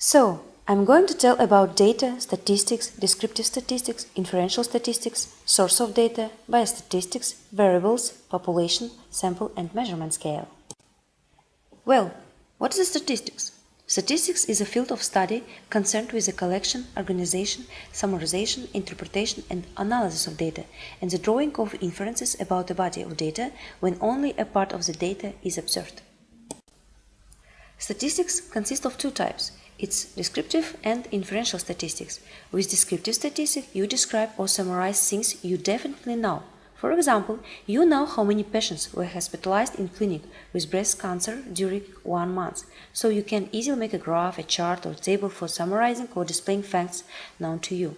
So, I'm going to tell about data, statistics, descriptive statistics, inferential statistics, source of data, biostatistics, variables, population, sample and measurement scale. Well, what is statistics? Statistics is a field of study concerned with the collection, organization, summarization, interpretation and analysis of data and the drawing of inferences about a body of data when only a part of the data is observed. Statistics consist of two types. It's descriptive and inferential statistics. With descriptive statistics, you describe or summarize things you definitely know. For example, you know how many patients were hospitalized in clinic with breast cancer during 1 month, so you can easily make a graph, a chart or table for summarizing or displaying facts known to you.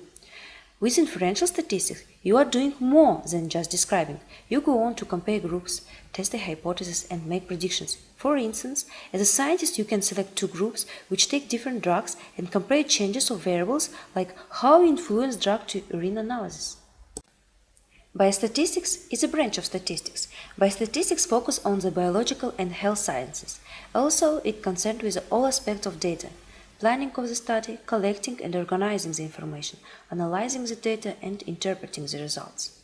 With inferential statistics, you are doing more than just describing. You go on to compare groups, test a hypothesis and make predictions. For instance, as a scientist you can select two groups which take different drugs and compare changes of variables like how you influence drug to urine analysis. Biostatistics is a branch of statistics. Biostatistics focus on the biological and health sciences. Also, it concerned with all aspects of data. Planning of the study, collecting and organizing the information, analyzing the data and interpreting the results.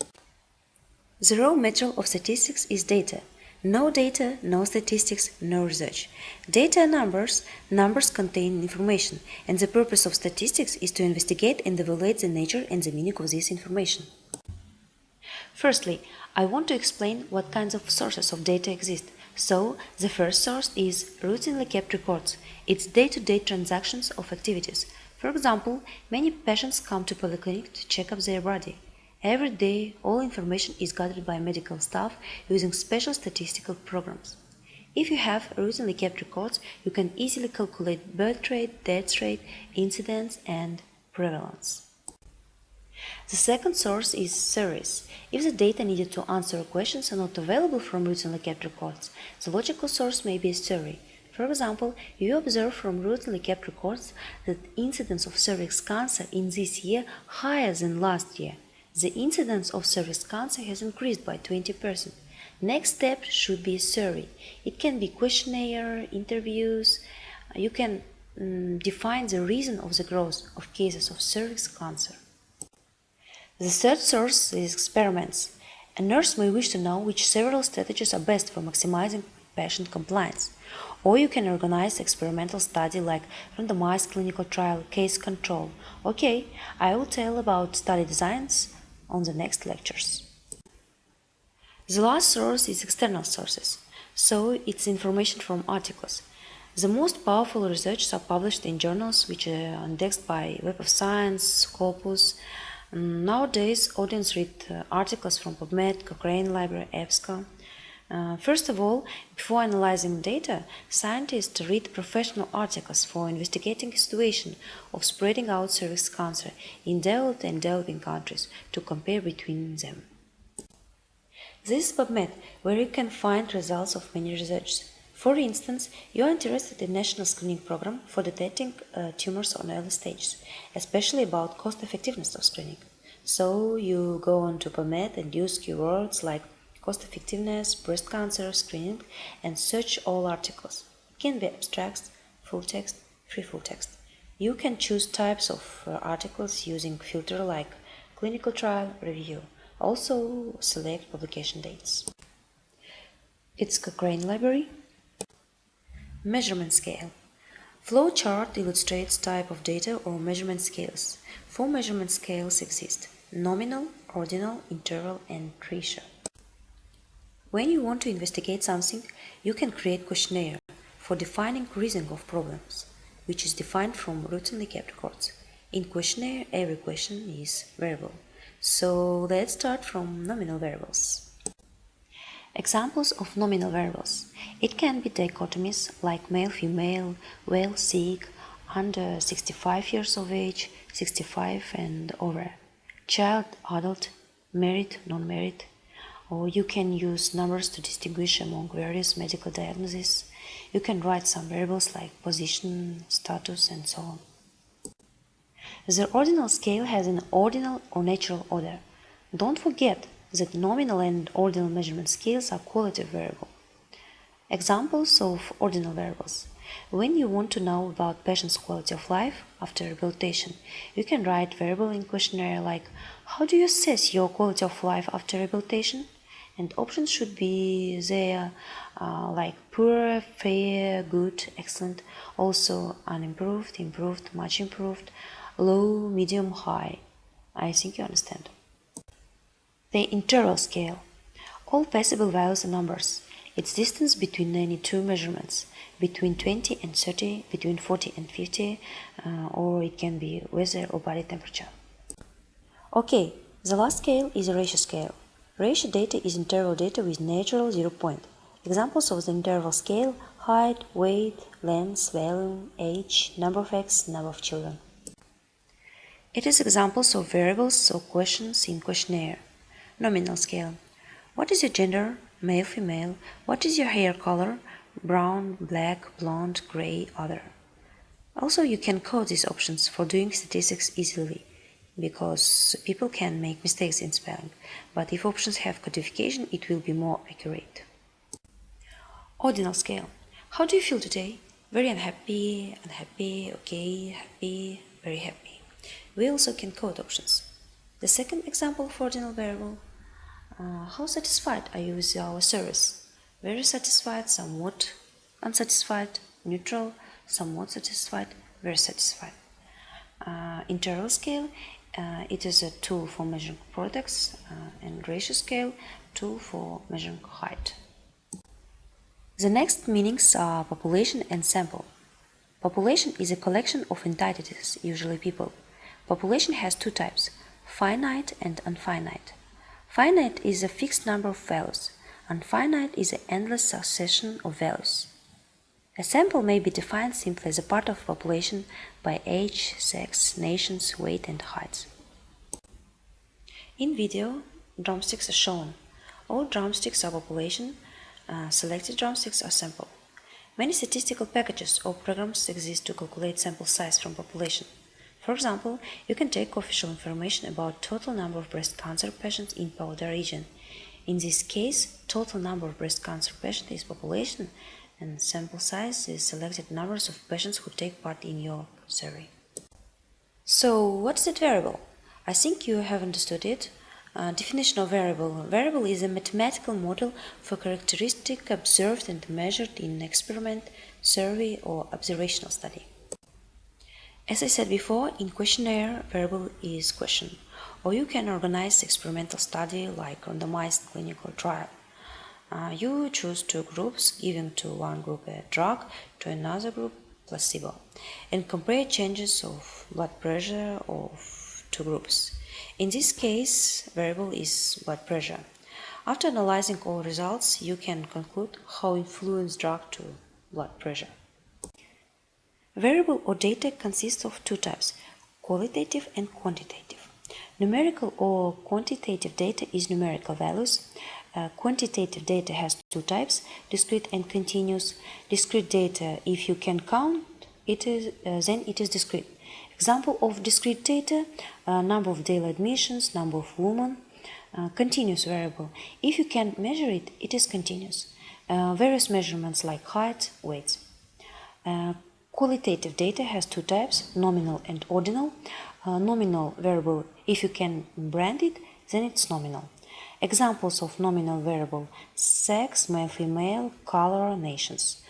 The raw material of statistics is data. No data, no statistics, no research. Data are numbers, numbers contain information, and the purpose of statistics is to investigate and evaluate the nature and the meaning of this information. Firstly, I want to explain what kinds of sources of data exist. So, the first source is routinely kept records. It's day-to-day transactions of activities. For example, many patients come to polyclinic to check up their body. Every day, all information is gathered by medical staff using special statistical programs. If you have routinely kept records, you can easily calculate birth rate, death rate, incidence and prevalence. The second source is surveys. If the data needed to answer questions are not available from routinely kept records, the logical source may be a survey. For example, you observe from routinely kept records that incidence of cervix cancer in this year higher than last year. The incidence of cervix cancer has increased by 20%. Next step should be a survey. It can be questionnaire, interviews. You can define the reason of the growth of cases of cervix cancer. The third source is experiments. A nurse may wish to know which several strategies are best for maximizing patient compliance. Or you can organize experimental study like randomized clinical trial, case control. Okay, I will tell about study designs on the next lectures. The last source is external sources, so it's information from articles. The most powerful research are published in journals which are indexed by Web of Science, Scopus. Nowadays, audience read articles from PubMed, Cochrane Library, EBSCO. First of all, before analyzing data, scientists read professional articles for investigating the situation of spreading out cervix cancer in developed and developing countries to compare between them. This is PubMed, where you can find results of many research. For instance, you are interested in national screening program for detecting tumors on early stages, especially about cost effectiveness of screening. So you go on to PubMed and use keywords like cost effectiveness, breast cancer, screening, and search all articles. It can be abstracts, full text, free full text. You can choose types of articles using filter like clinical trial, review. Also select publication dates. It's Cochrane Library. Measurement scale. Flow chart illustrates type of data or measurement scales. 4 measurement scales exist: nominal, ordinal, interval, and ratio. When you want to investigate something, you can create questionnaire for defining reason of problems, which is defined from routinely kept records. In questionnaire, every question is variable. So let's start from nominal variables. Examples of nominal variables. It can be dichotomies like male-female, well-sick, under 65 years of age, 65 and over, child-adult, married, non-married, or you can use numbers to distinguish among various medical diagnoses. You can write some variables like position, status, and so on. The ordinal scale has an ordinal or natural order. Don't forget that nominal and ordinal measurement scales are qualitative variables. Examples of ordinal variables. When you want to know about patient's quality of life after rehabilitation, you can write variable in questionnaire like, how do you assess your quality of life after rehabilitation? And options should be there like poor, fair, good, excellent, also unimproved, improved, much improved, low, medium, high. I think you understand. The interval scale. All possible values are numbers. It's distance between any two measurements, between 20 and 30, between 40 and 50, or it can be weather or body temperature. Okay, the last scale is a ratio scale. Ratio data is interval data with natural 0 point. Examples of the interval scale: height, weight, length, volume, age, number of eggs, number of children. It is examples of variables or questions in questionnaire. Nominal scale. What is your gender? Male, female. What is your hair color? Brown, black, blonde, gray, other. Also, you can code these options for doing statistics easily, because people can make mistakes in spelling, but if options have codification, it will be more accurate. Ordinal scale. How do you feel today? Very unhappy, unhappy, okay, happy, very happy. We also can code options. The second example of ordinal variable. How satisfied are you with our service? Very satisfied, somewhat unsatisfied, neutral, somewhat satisfied, very satisfied. Interval scale, it is a tool for measuring products, and ratio scale, tool for measuring height. The next meanings are population and sample. Population is a collection of entities, usually people. Population has two types, finite and infinite. Finite is a fixed number of values. Infinite is an endless succession of values. A sample may be defined simply as a part of a population by age, sex, nations, weight, and height. In video, drumsticks are shown. All drumsticks are population, selected drumsticks are sample. Many statistical packages or programs exist to calculate sample size from population. For example, you can take official information about total number of breast cancer patients in Powder region. In this case, total number of breast cancer patients is population, and sample size is selected numbers of patients who take part in your survey. So, what is that variable? I think you have understood it. Definition of variable. Variable is a mathematical model for characteristic observed and measured in experiment, survey, or observational study. As I said before, in questionnaire, variable is question, or you can organize experimental study like randomized clinical trial. You choose two groups, giving to one group a drug, to another group placebo, and compare changes of blood pressure of two groups. In this case, variable is blood pressure. After analyzing all results, you can conclude how influence drug to blood pressure. Variable or data consists of two types, qualitative and quantitative. Numerical or quantitative data is numerical values. Quantitative data has two types, discrete and continuous. Discrete data, if you can count it, then it is discrete. Example of discrete data, number of daily admissions, number of women. Continuous variable, if you can measure it, it is continuous. Various measurements like height, weight. Qualitative data has two types, nominal and ordinal. Nominal variable, if you can brand it, then it's nominal. Examples of nominal variable: sex, male, female, color, nations.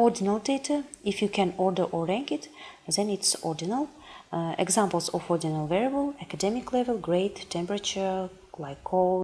Ordinal data, if you can order or rank it, then it's ordinal. Examples of ordinal variable: academic level, grade, temperature, glycol,